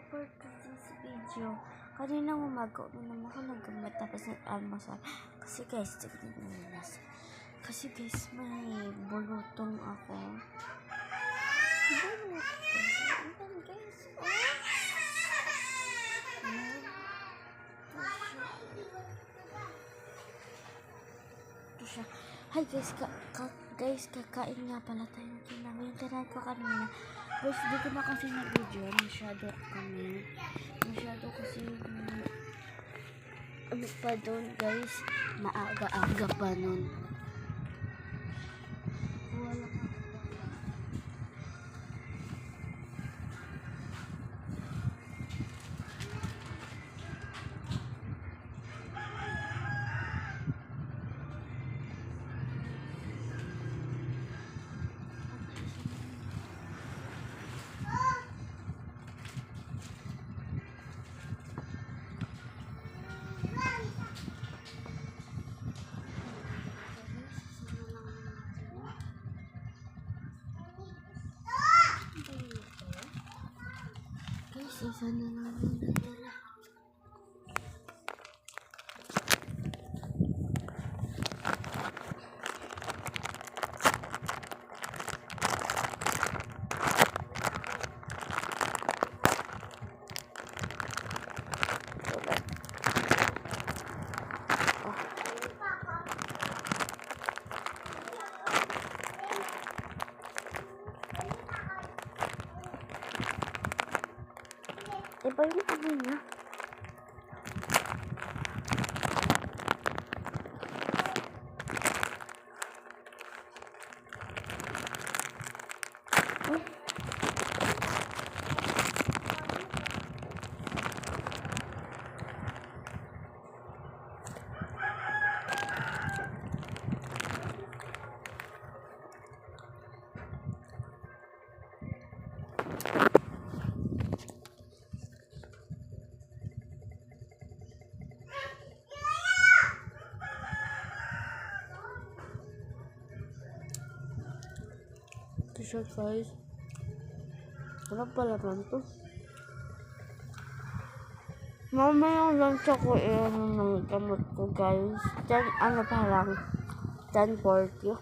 for today's video. Kanina umaga, uminom ako ng gamot tapos nag-almusal. Kasi guys, tignan nyo na. Kasi guys, may bulutong ako. Bulutong. Ayan guys, oh. Ayan. Ito siya. Hi guys, guys, kakain nga pala tayo ng kinamin. Yung kinain ko kanina. Guys, di ko na kasi na-video. Masyado kasi ano pa doon guys, maaga-aga pa nun. Wala ka. Guys, isa na namin natala. Iba yung ano niya. T-shirt guys. Ano pala man to? Mamaya lang ako ng gamot ko guys. Then ano pa lang 10:40.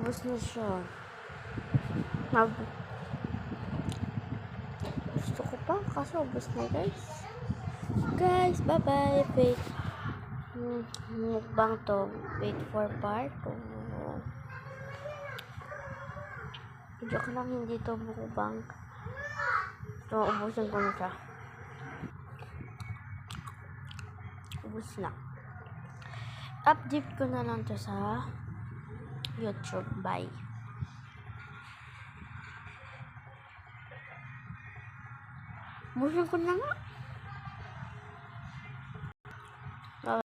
Ubus na siya. Gusto ko pa kaso ubus na guys. Guys, bye bye. Wait. Mukbang to. Wait for part 2. Joke lang, hindi to mukbang. So, ubusin ko na siya. Ubus na. Update ko na lang to sa YouTube. Bye. Ubusin ko na nga.